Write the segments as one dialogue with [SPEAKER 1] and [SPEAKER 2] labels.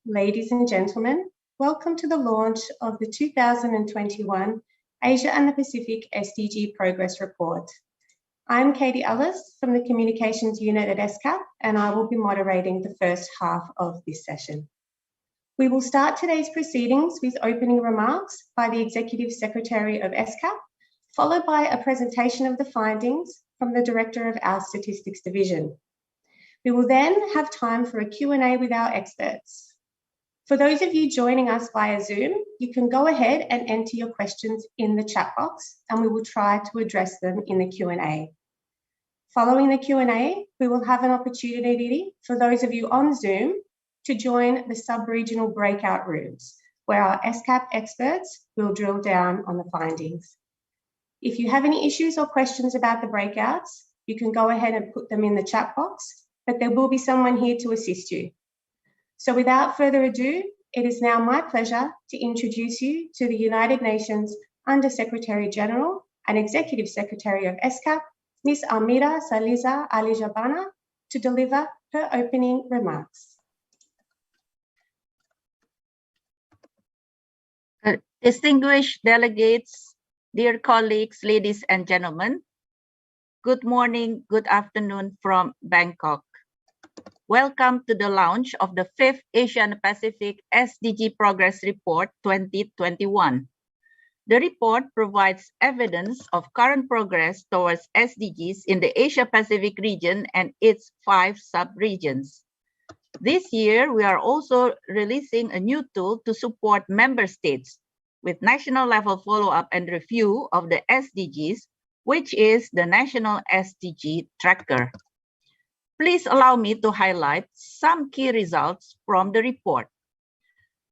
[SPEAKER 1] Ladies and gentlemen, welcome to the launch of the 2021 Asia and the Pacific SDG Progress Report. I'm Katie Ellis from the Communications Unit at ESCAP, and I will be moderating the first half of this session. We will start today's proceedings with opening remarks by the Executive Secretary of ESCAP, followed by a presentation of the findings from the Director of our Statistics Division. We will then have time for a Q&A with our experts. For those of you joining us via Zoom, you can go ahead and enter your questions in the chat box, and we will try to address them in the Q&A. Following the Q&A, we will have an opportunity for those of you on Zoom to join the sub-regional breakout rooms, where our ESCAP experts will drill down on the findings. If you have any issues or questions about the breakouts, you can go ahead and put them in the chat box, but there will be someone here to assist you. So without further ado, it is now my pleasure to introduce you to the United Nations Under-Secretary General and Executive Secretary of ESCAP, Ms. Almira Saliza Ali-Jabana, to deliver her opening remarks.
[SPEAKER 2] Distinguished delegates, dear colleagues, ladies and gentlemen, good morning, good afternoon from Bangkok. Welcome to the launch of the 5th Asia-Pacific SDG Progress Report 2021. The report provides evidence of current progress towards SDGs in the Asia-Pacific region and its 5 sub-regions. This year, we are also releasing a new tool to support member states with national-level follow-up and review of the SDGs, which is the National SDG Tracker. Please allow me to highlight some key results from the report.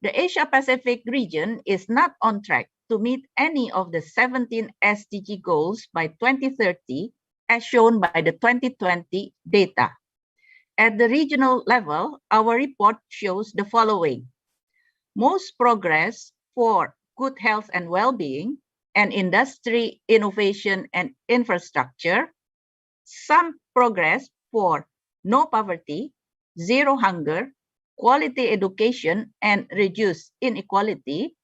[SPEAKER 2] The Asia-Pacific region is not on track to meet any of the 17 SDG goals by 2030, as shown by the 2020 data. At the regional level, our report shows the following: most progress for good health and well-being and industry, innovation, and infrastructure, some progress for no poverty, zero hunger, quality education, and reduced inequality,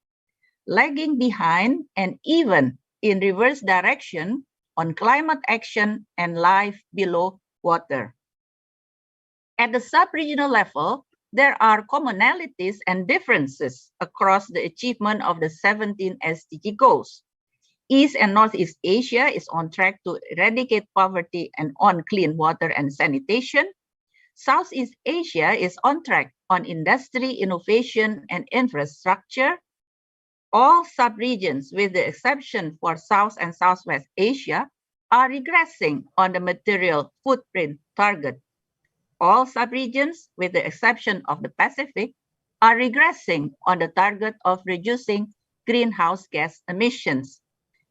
[SPEAKER 2] lagging behind and even in reverse direction on climate action and life below water. At the sub-regional level, there are commonalities and differences across the achievement of the 17 SDG goals. East and Northeast Asia is on track to eradicate poverty and on clean water and sanitation. Southeast Asia is on track on industry, innovation, and infrastructure. All sub-regions, with the exception for South and Southwest Asia, are regressing on the material footprint target. All sub-regions, with the exception of the Pacific, are regressing on the target of reducing greenhouse gas emissions.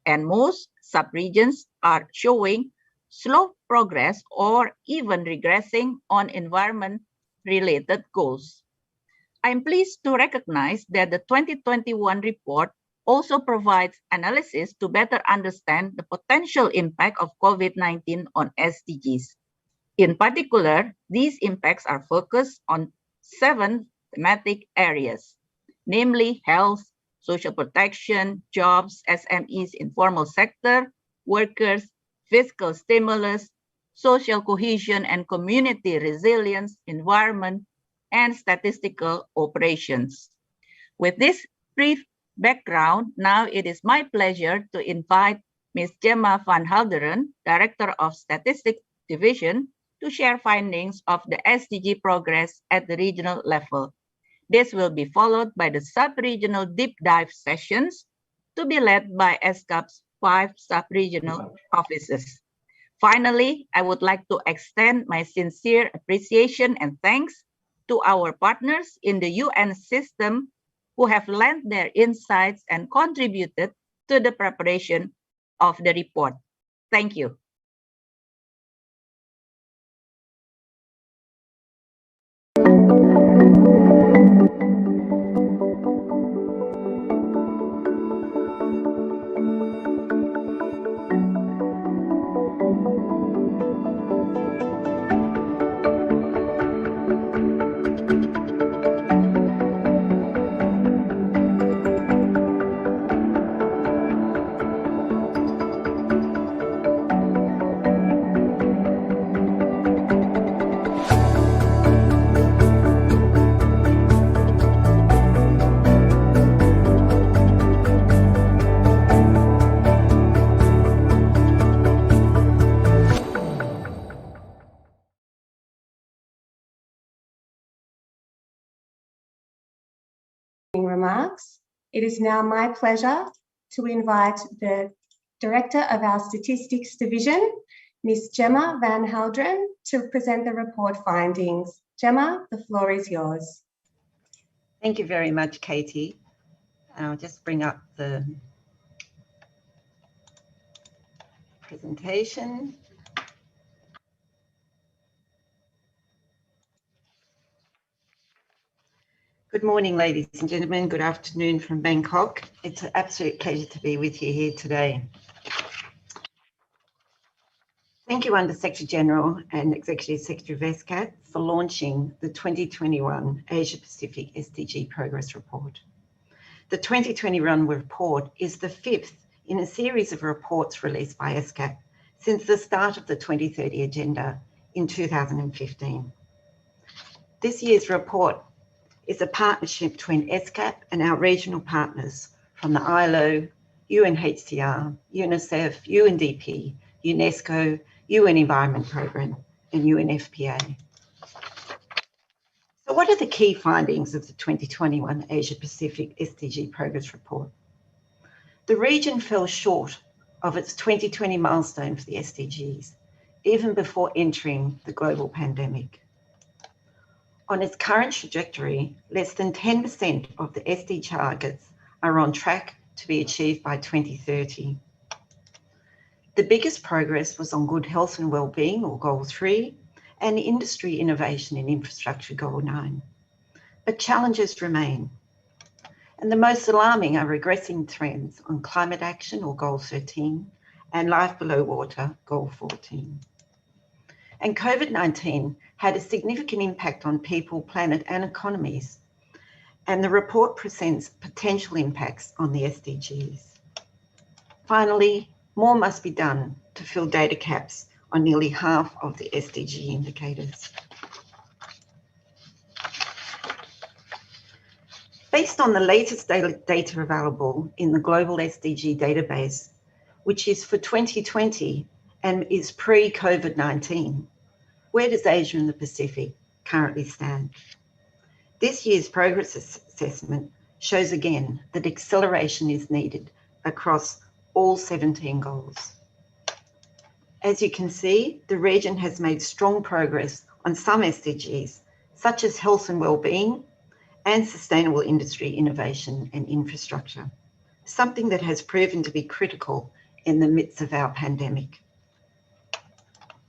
[SPEAKER 2] And most sub-regions are showing slow progress or even regressing on environment-related goals. I'm pleased to recognize that the 2021 report also provides analysis to better understand the potential impact of COVID-19 on SDGs. In particular, these impacts are focused on 7 thematic areas, namely health, social protection, jobs, SMEs, informal sector, workers, fiscal stimulus, social cohesion and community resilience, environment, and statistical operations. With this brief background, now it is my pleasure to invite Ms. Gemma van Halderen, Director of Statistics Division, to share findings of the SDG progress at the regional level. This will be followed by the sub-regional deep dive sessions to be led by ESCAP's 5 sub-regional offices. Finally, I would like to extend my sincere appreciation and thanks to our partners in the UN system who have lent their insights and contributed to the preparation of the report. Thank you.
[SPEAKER 1] remarks, it is now my pleasure to invite the Director of our Statistics Division, Ms. Gemma Van Helderen, to present the report findings. Gemma, the floor is yours.
[SPEAKER 3] Thank you very much, Katie. I'll just bring up the presentation. Good morning, ladies and gentlemen. Good afternoon from Bangkok. It's an absolute pleasure to be with you here today. Thank you, Under Secretary General and Executive Secretary of ESCAP, for launching the 2021 Asia Pacific SDG Progress Report. The 2021 report is the fifth in a series of reports released by ESCAP since the start of the 2030 Agenda in 2015. This year's report is a partnership between ESCAP and our regional partners from the ILO, UNHCR, UNICEF, UNDP, UNESCO, UN Environment Programme and UNFPA. So what are the key findings of the 2021 Asia Pacific SDG Progress Report? The region fell short of its 2020 milestone for the SDGs, even before entering the global pandemic. On its current trajectory, less than 10% of the SDG targets are on track to be achieved by 2030. The biggest progress was on good health and well-being, or Goal 3, and industry innovation in infrastructure, Goal 9. But challenges remain. And the most alarming are regressing trends on climate action, or Goal 13, and life below water, Goal 14. And COVID-19 had a significant impact on people, planet, and economies. And the report presents potential impacts on the SDGs. Finally, more must be done to fill data gaps on nearly half of the SDG indicators. Based on the latest data available in the global SDG database, which is for 2020 and is pre-COVID-19, where does Asia and the Pacific currently stand? This year's progress assessment shows again that acceleration is needed across all 17 goals. As you can see, the region has made strong progress on some SDGs, such as health and well-being and sustainable industry innovation and infrastructure, something that has proven to be critical in the midst of our pandemic.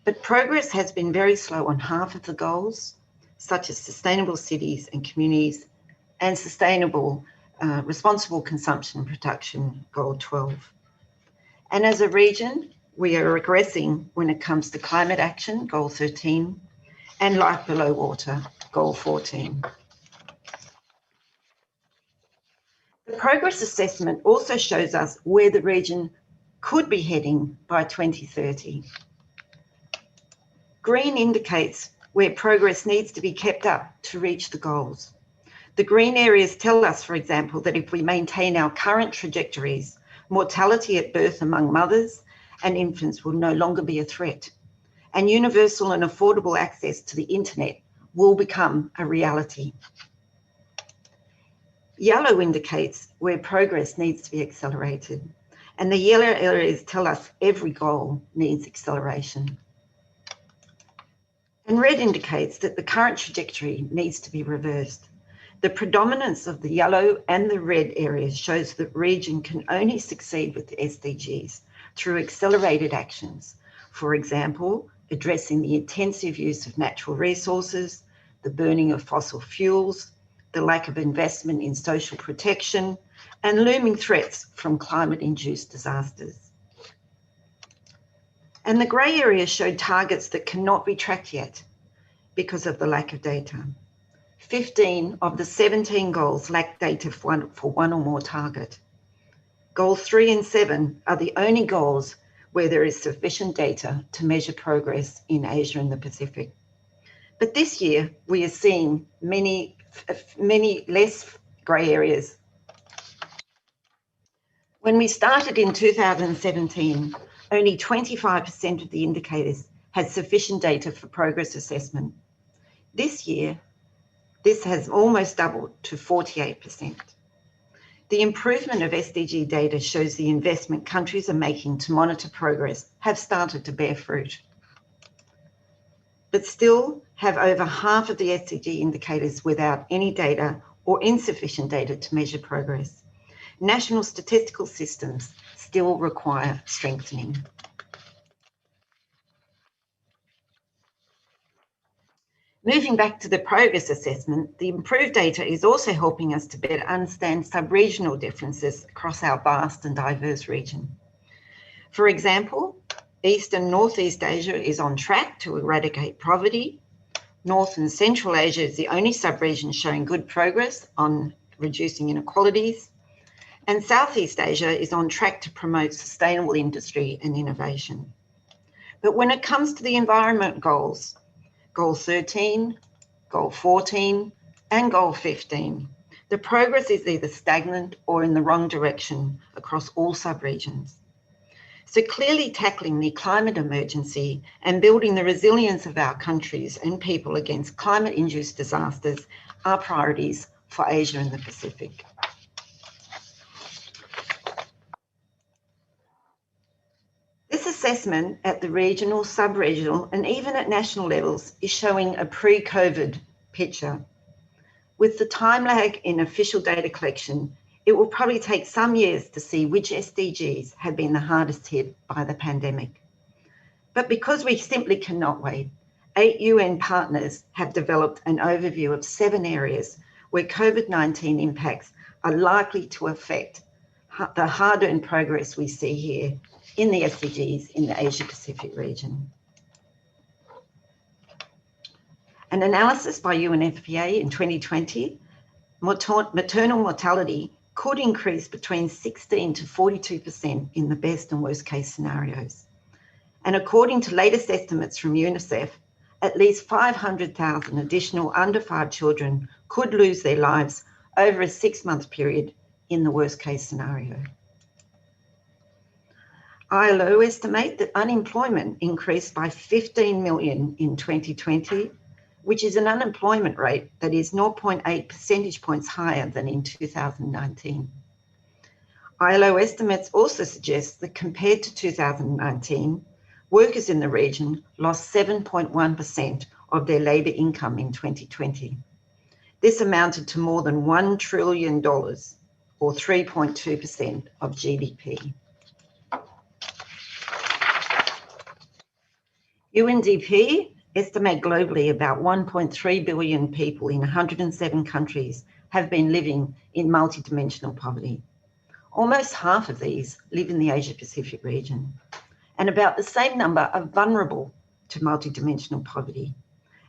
[SPEAKER 3] But progress has been very slow on half of the goals, such as sustainable cities and communities and sustainable responsible consumption and production, Goal 12. And as a region, we are regressing when it comes to climate action, Goal 13, and life below water, Goal 14. The progress assessment also shows us where the region could be heading by 2030. Green indicates where progress needs to be kept up to reach the goals. The green areas tell us, for example, that if we maintain our current trajectories, mortality at birth among mothers and infants will no longer be a threat, and universal and affordable access to the internet will become a reality. Yellow indicates where progress needs to be accelerated, and the yellow areas tell us every goal needs acceleration. And red indicates that the current trajectory needs to be reversed. The predominance of the yellow and the red areas shows that the region can only succeed with the SDGs through accelerated actions. For example, addressing the intensive use of natural resources, the burning of fossil fuels, the lack of investment in social protection, and looming threats from climate-induced disasters. And the grey areas show targets that cannot be tracked yet because of the lack of data. 15 of the 17 goals lack data for one or more target. Goals 3 and 7 are the only goals where there is sufficient data to measure progress in Asia and the Pacific. But this year, we are seeing many less grey areas. When we started in 2017, only 25% of the indicators had sufficient data for progress assessment. This year, this has almost doubled to 48%. The improvement of SDG data shows the investment countries are making to monitor progress have started to bear fruit, but still have over half of the SDG indicators without any data or insufficient data to measure progress. National statistical systems still require strengthening. Moving back to the progress assessment, the improved data is also helping us to better understand sub-regional differences across our vast and diverse region. For example, East and Northeast Asia is on track to eradicate poverty. North and Central Asia is the only sub-region showing good progress on reducing inequalities. And Southeast Asia is on track to promote sustainable industry and innovation. But when it comes to the environment goals, Goal 13, Goal 14, and Goal 15, the progress is either stagnant or in the wrong direction across all sub-regions. So clearly tackling the climate emergency and building the resilience of our countries and people against climate-induced disasters are priorities for Asia and the Pacific. This assessment at the regional, sub-regional, and even at national levels is showing a pre-COVID picture. With the time lag in official data collection, it will probably take some years to see which SDGs have been the hardest hit by the pandemic. But because we simply cannot wait, 8 UN partners have developed an overview of 7 areas where COVID-19 impacts are likely to affect the hard-earned progress we see here in the SDGs in the Asia-Pacific region. An analysis by UNFPA in 2020, maternal mortality could increase between 16 to 42% in the best and worst case scenarios. And according to latest estimates from UNICEF, at least 500,000 additional under 5 children could lose their lives over a 6-month period in the worst case scenario. ILO estimate that unemployment increased by 15 million in 2020, which is an unemployment rate that is 0.8 percentage points higher than in 2019. ILO estimates also suggest that compared to 2019, workers in the region lost 7.1% of their labour income in 2020. This amounted to more than $1 trillion, or 3.2% of GDP. UNDP estimate globally about 1.3 billion people in 107 countries have been living in multidimensional poverty. Almost half of these live in the Asia-Pacific region, and about the same number are vulnerable to multidimensional poverty.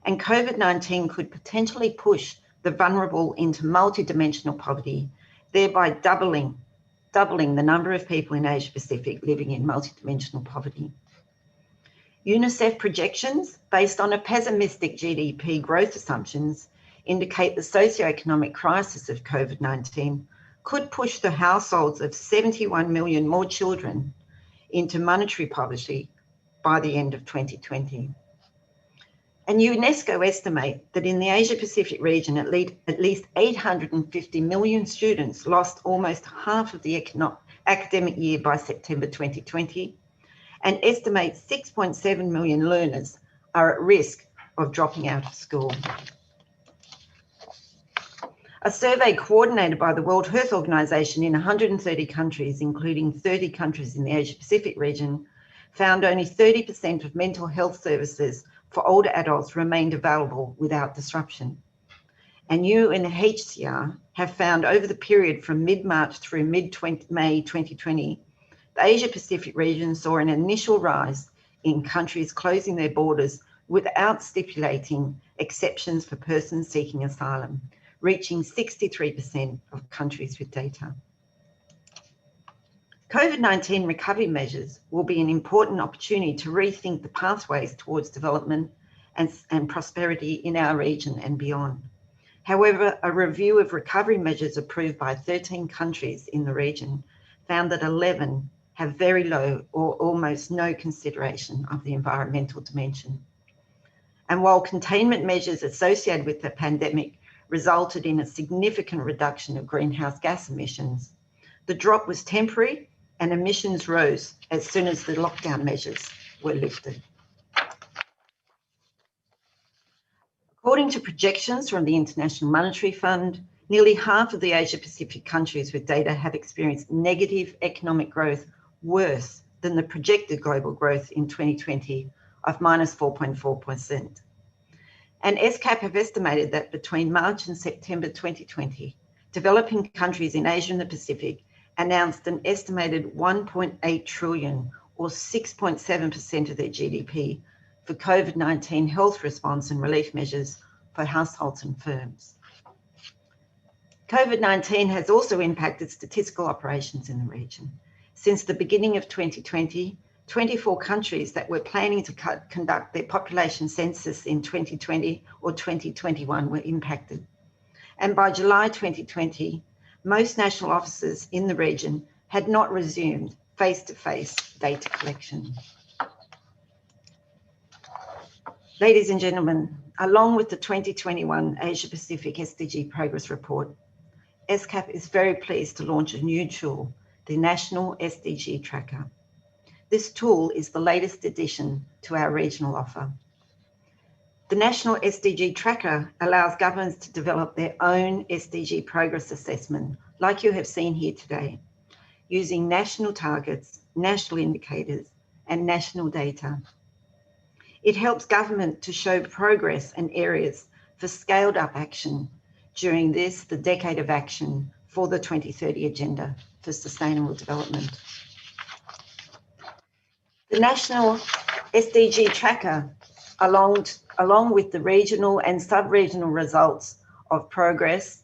[SPEAKER 3] And COVID-19 could potentially push the vulnerable into multidimensional poverty, thereby doubling the number of people in Asia-Pacific living in multidimensional poverty. UNICEF projections, based on a pessimistic GDP growth assumptions, indicate the socioeconomic crisis of COVID-19 could push the households of 71 million more children into monetary poverty by the end of 2020. And UNESCO estimate that in the Asia-Pacific region, at least 850 million students lost almost half of the academic year by September 2020, and estimate 6.7 million learners are at risk of dropping out of school. A survey coordinated by the World Health Organization in 130 countries, including 30 countries in the Asia-Pacific region, found only 30% of mental health services for older adults remained available without disruption. And UNHCR have found over the period from mid-March through mid-May 2020, the Asia-Pacific region saw an initial rise in countries closing their borders without stipulating exceptions for persons seeking asylum, reaching 63% of countries with data. COVID-19 recovery measures will be an important opportunity to rethink the pathways towards development and prosperity in our region and beyond. However, a review of recovery measures approved by 13 countries in the region found that 11 have very low or almost no consideration of the environmental dimension. And while containment measures associated with the pandemic resulted in a significant reduction of greenhouse gas emissions. The drop was temporary and emissions rose as soon as the lockdown measures were lifted. According to projections from the International Monetary Fund, nearly half of the Asia-Pacific countries with data have experienced negative economic growth worse than the projected global growth in 2020 of -4.4%. And ESCAP have estimated that between March and September 2020, developing countries in Asia and the Pacific announced an estimated 1.8 trillion or 6.7% of their GDP for COVID-19 health response and relief measures for households and firms. COVID-19 has also impacted statistical operations in the region. Since the beginning of 2020, 24 countries that were planning to conduct their population census in 2020 or 2021 were impacted. And by July 2020, most national offices in the region had not resumed face-to-face data collection. Ladies and gentlemen, along with the 2021 Asia-Pacific SDG Progress Report, ESCAP is very pleased to launch a new tool, the National SDG Tracker. This tool is the latest addition to our regional offer. The National SDG Tracker allows governments to develop their own SDG progress assessment, like you have seen here today, using national targets, national indicators, and national data. It helps government to show progress and areas for scaled up action during this, the decade of action for the 2030 Agenda for Sustainable Development. The National SDG Tracker, along with the regional and sub-regional results of progress,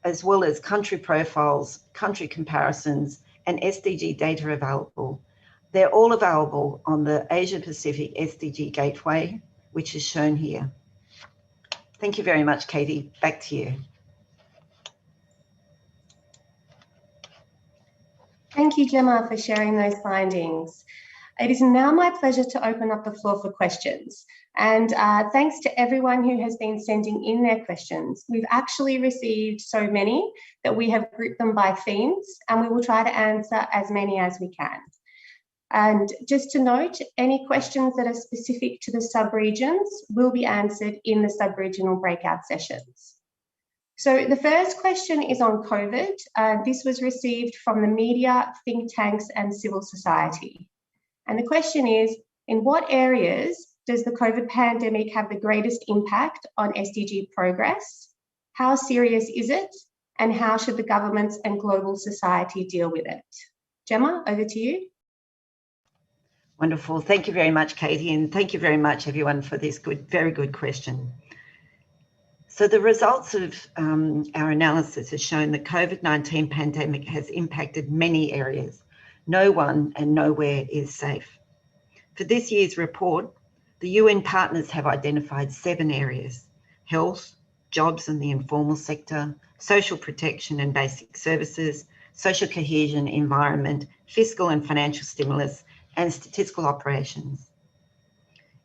[SPEAKER 3] as well as country profiles, country comparisons, and SDG data available, they're all available on the Asia Pacific SDG Gateway, which is shown here. Thank you very much, Katie. Back to you.
[SPEAKER 1] Thank you, Gemma, for sharing those findings. It is now my pleasure to open up the floor for questions. And thanks to everyone who has been sending in their questions. We've actually received so many that we have grouped them by themes, and we will try to answer as many as we can. And just to note, any questions that are specific to the sub-regions will be answered in the sub-regional breakout sessions. So the first question is on COVID. This was received from the media, think tanks, and civil society. And the question is, in what areas does the COVID pandemic have the greatest impact on SDG progress? How serious is it? And how should the governments and global society deal with it? Gemma, over to you.
[SPEAKER 3] Wonderful. Thank you very much, Katie, and thank you very much, everyone, for this very good question. So the results of our analysis has shown the COVID-19 pandemic has impacted many areas. No one and nowhere is safe. For this year's report, the UN partners have identified 7 areas: health, jobs in the informal sector, social protection and basic services, social cohesion, environment, fiscal and financial stimulus, and statistical operations.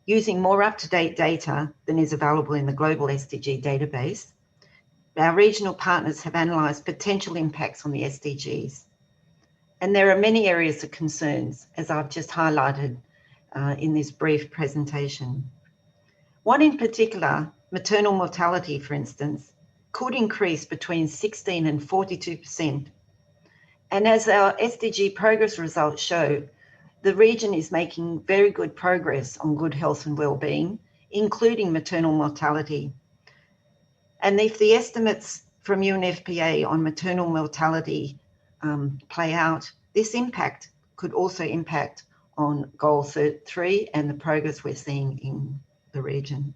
[SPEAKER 3] Using more up-to-date data than is available in the global SDG database, our regional partners have analysed potential impacts on the SDGs. And there are many areas of concerns, as I've just highlighted in this brief presentation. One in particular, maternal mortality, for instance, could increase between 16 and 42%. And as our SDG progress results show, the region is making very good progress on good health and well-being, including maternal mortality. And if the estimates from UNFPA on maternal mortality play out, this impact could also impact on Goal 3 and the progress we're seeing in the region.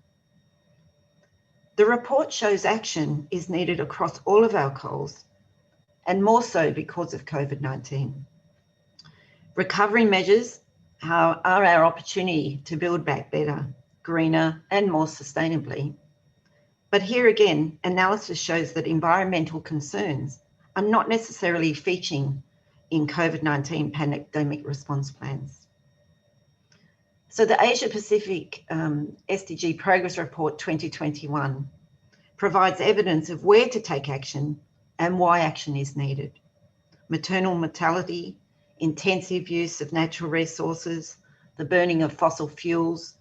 [SPEAKER 3] The report shows action is needed across all of our goals, and more so because of COVID-19. Recovery measures are our opportunity to build back better, greener, and more sustainably. But here again, analysis shows that environmental concerns are not necessarily featuring in COVID-19 pandemic response plans. So the Asia Pacific SDG Progress Report 2021 provides evidence of where to take action and why action is needed. Maternal mortality, intensive use of natural resources, the burning of fossil fuels,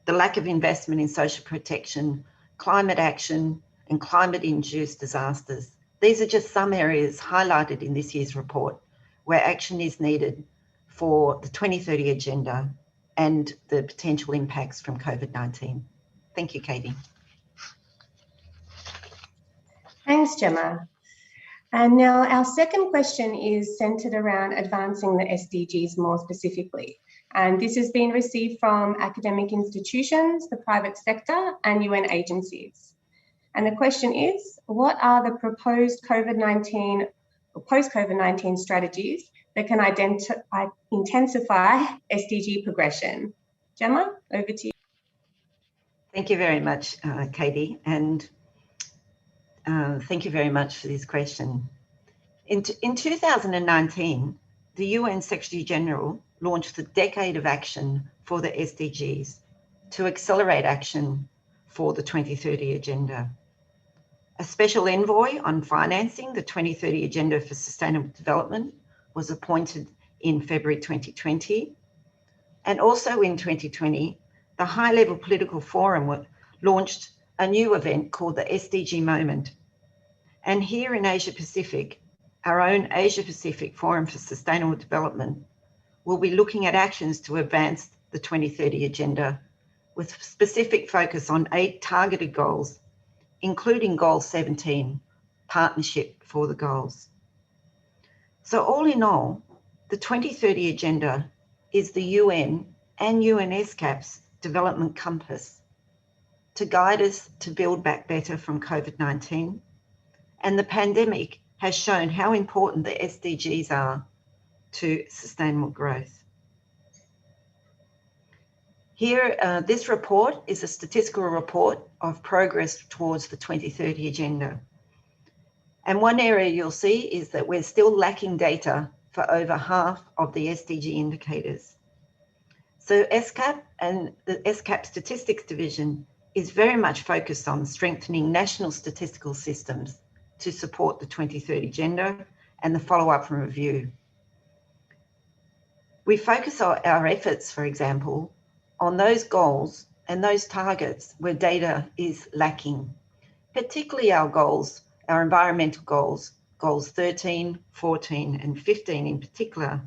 [SPEAKER 3] the lack of investment in social protection, climate action, and climate-induced disasters. These are just some areas highlighted in this year's report where action is needed for the 2030 agenda and the potential impacts from COVID-19. Thank you, Katie.
[SPEAKER 1] Thanks, Gemma. And now our second question is centred around advancing the SDGs more specifically. And this has been received from academic institutions, the private sector, and UN agencies. And the question is, what are the proposed COVID-19 or post-COVID-19 strategies that can intensify SDG progression? Gemma, over to you.
[SPEAKER 3] Thank you very much, Katie, and thank you very much for this question. In 2019, the UN Secretary General launched the Decade of Action for the SDGs to accelerate action for the 2030 Agenda. A special envoy on financing the 2030 Agenda for Sustainable Development was appointed in February 2020. And also in 2020, the High-Level Political Forum launched a new event called the SDG Moment. And here in Asia Pacific, our own Asia Pacific Forum for Sustainable Development will be looking at actions to advance the 2030 Agenda with specific focus on 8 targeted goals, including Goal 17, Partnership for the Goals. So all in all, the 2030 Agenda is the UN and UN ESCAP's development compass to guide us to build back better from COVID-19. And the pandemic has shown how important the SDGs are to sustainable growth. Here, this report is a statistical report of progress towards the 2030 Agenda. And one area you'll see is that we're still lacking data for over half of the SDG indicators. So ESCAP and the ESCAP Statistics Division is very much focused on strengthening national statistical systems to support the 2030 Agenda and the follow-up and review. We focus our efforts, for example, on those goals and those targets where data is lacking, particularly our goals, our environmental goals, goals 13, 14, and 15 in particular,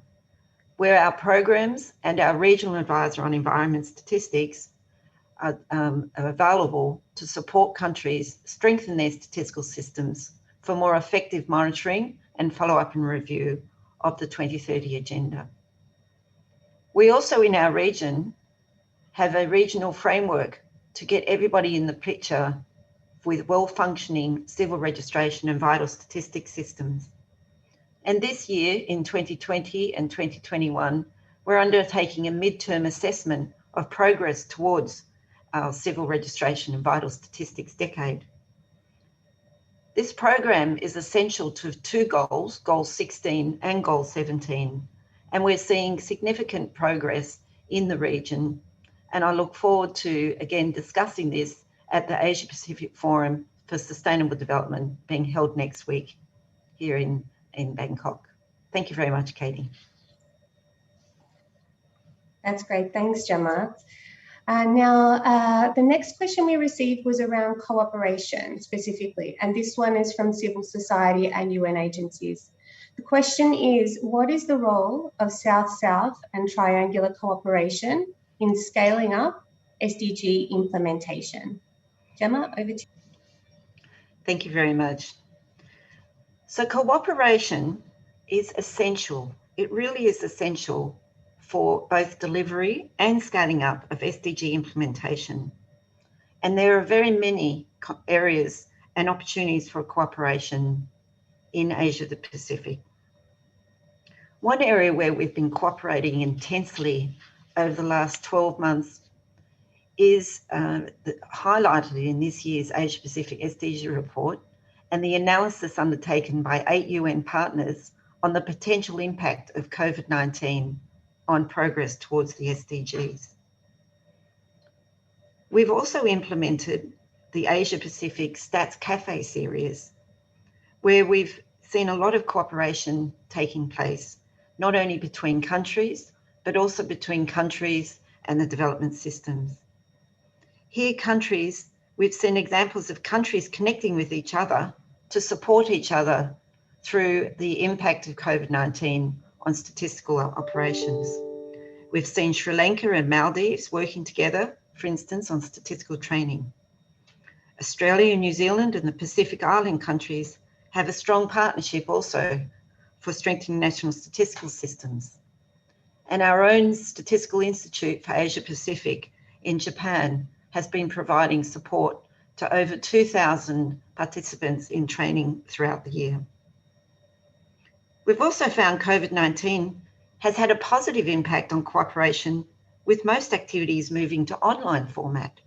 [SPEAKER 3] where our programs and our regional advisor on environment statistics are available to support countries strengthen their statistical systems for more effective monitoring and follow-up and review of the 2030 Agenda. We also in our region have a regional framework to get everybody in the picture with well-functioning civil registration and vital statistics systems. And this year, in 2020 and 2021, we're undertaking a midterm assessment of progress towards our civil registration and vital statistics decade. This program is essential to 2 goals, Goal 16 and Goal 17, and we're seeing significant progress in the region. And I look forward to, again, discussing this at the Asia Pacific Forum for Sustainable Development being held next week here in Bangkok. Thank you very much, Katie.
[SPEAKER 1] That's great. Thanks, Gemma. Now, the next question we received was around cooperation specifically, and this one is from civil society and UN agencies. The question is, what is the role of South-South and triangular cooperation in scaling up SDG implementation? Gemma, over to you.
[SPEAKER 3] Thank you very much. So cooperation is essential. It really is essential for both delivery and scaling up of SDG implementation. And there are very many areas and opportunities for cooperation in Asia Pacific. One area where we've been cooperating intensely over the last 12 months is highlighted in this year's Asia Pacific SDG report and the analysis undertaken by 8 UN partners on the potential impact of COVID-19 on progress towards the SDGs. We've also implemented the Asia Pacific Stats Cafe series, where we've seen a lot of cooperation taking place, not only between countries, but also between countries and the development systems. Here, we've seen examples of countries connecting with each other to support each other through the impact of COVID-19 on statistical operations. We've seen Sri Lanka and Maldives working together, for instance, on statistical training. Australia, New Zealand and the Pacific Island countries have a strong partnership also for strengthening national statistical systems. And our own Statistical Institute for Asia Pacific in Japan has been providing support to over 2,000 participants in training throughout the year. We've also found COVID-19 has had a positive impact on cooperation, with most activities moving to online format.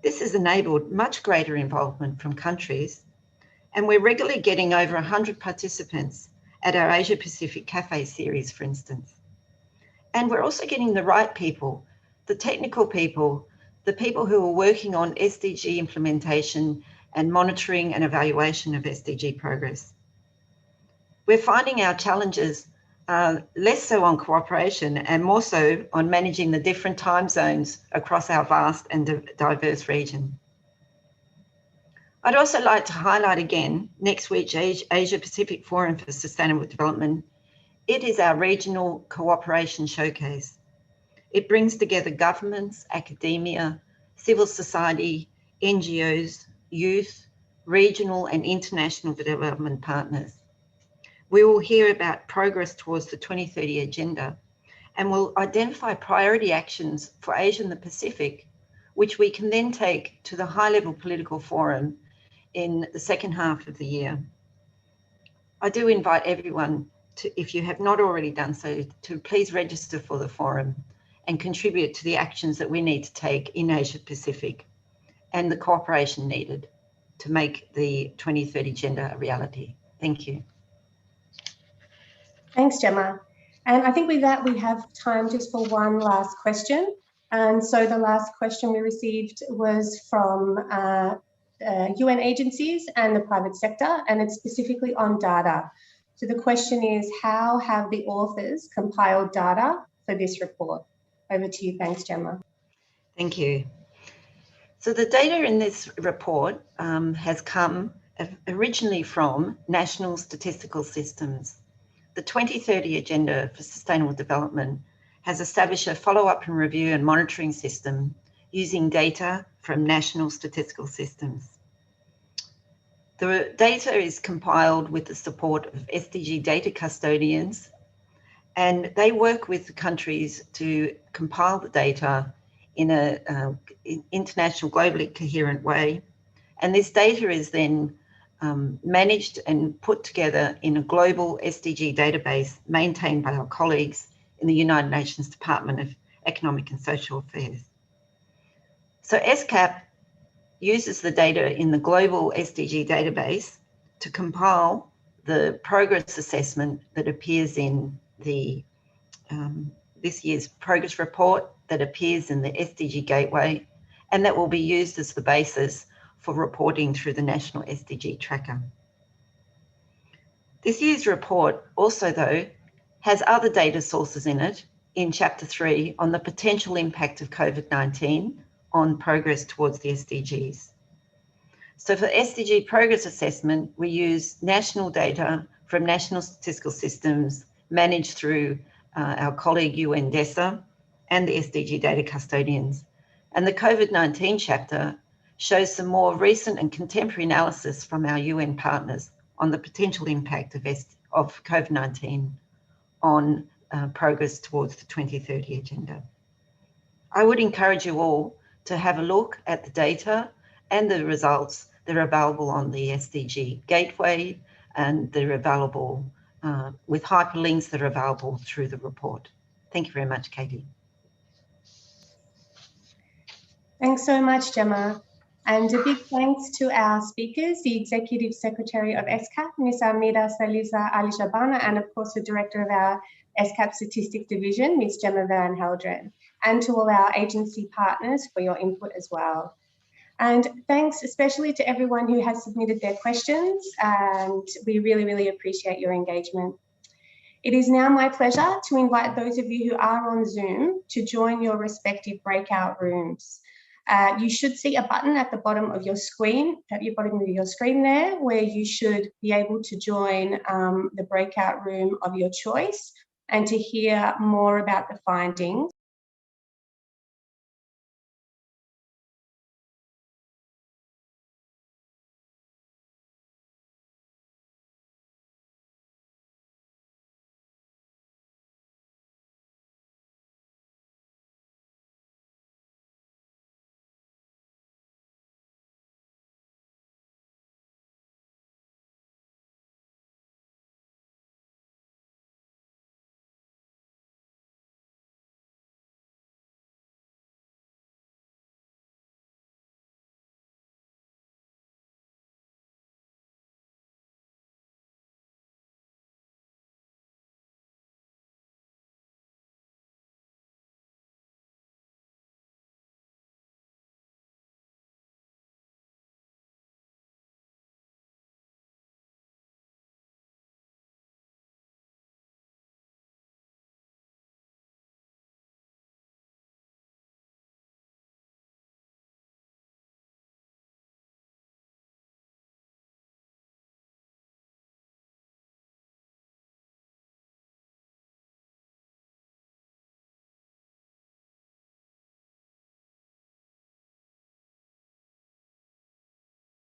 [SPEAKER 3] This has enabled much greater involvement from countries, and we're regularly getting over 100 participants at our Asia Pacific Cafe series, for instance. And we're also getting the right people, the technical people, the people who are working on SDG implementation and monitoring and evaluation of SDG progress. We're finding our challenges less so on cooperation and more so on managing the different time zones across our vast and diverse region. I'd also like to highlight again next week's Asia Pacific Forum for Sustainable Development. It is our regional cooperation showcase. It brings together governments, academia, civil society, NGOs, youth, regional and international development partners. We will hear about progress towards the 2030 agenda, and will identify priority actions for Asia and the Pacific, which we can then take to the high-level political forum in the second half of the year. I do invite everyone to, if you have not already done so, to please register for the forum and contribute to the actions that we need to take in Asia Pacific and the cooperation needed to make the 2030 agenda a reality. Thank you.
[SPEAKER 1] Thanks, Gemma. And I think with that, we have time just for one last question. And so the last question we received was from UN agencies and the private sector, and it's specifically on data. So the question is, how have the authors compiled data for this report? Over to you. Thanks, Gemma.
[SPEAKER 3] Thank you. So the data in this report has come originally from national statistical systems. The 2030 Agenda for Sustainable Development has established a follow-up and review and monitoring system using data from national statistical systems. The data is compiled with the support of SDG data custodians, and they work with the countries to compile the data in an international, globally coherent way. And this data is then managed and put together in a global SDG database maintained by our colleagues in the United Nations Department of Economic and Social Affairs. So ESCAP uses the data in the global SDG database to compile the progress assessment that appears in the this year's progress report, that appears in the SDG Gateway, and that will be used as the basis for reporting through the National SDG Tracker. This year's report also, though, has other data sources in it in Chapter 3 on the potential impact of COVID-19 on progress towards the SDGs. So for SDG progress assessment, we use national data from national statistical systems managed through our colleague UN DESA and the SDG data custodians. And the COVID-19 chapter shows some more recent and contemporary analysis from our UN partners on the potential impact of COVID-19 on progress towards the 2030 agenda. I would encourage you all to have a look at the data and the results that are available on the SDG Gateway, and they're available with hyperlinks that are available through the report. Thank you very much, Katie.
[SPEAKER 1] Thanks so much, Gemma. And a big thanks to our speakers, the Executive Secretary of ESCAP, Ms. Amida Saliza Ali-Shabana, and of course the Director of our ESCAP Statistics Division, Ms. Gemma Van Heldren, and to all our agency partners for your input as well. And thanks especially to everyone who has submitted their questions, and we really, really appreciate your engagement. It is now my pleasure to invite those of you who are on Zoom to join your respective breakout rooms. You should see a button at the bottom of your screen, there, where you should be able to join the breakout room of your choice and to hear more about the findings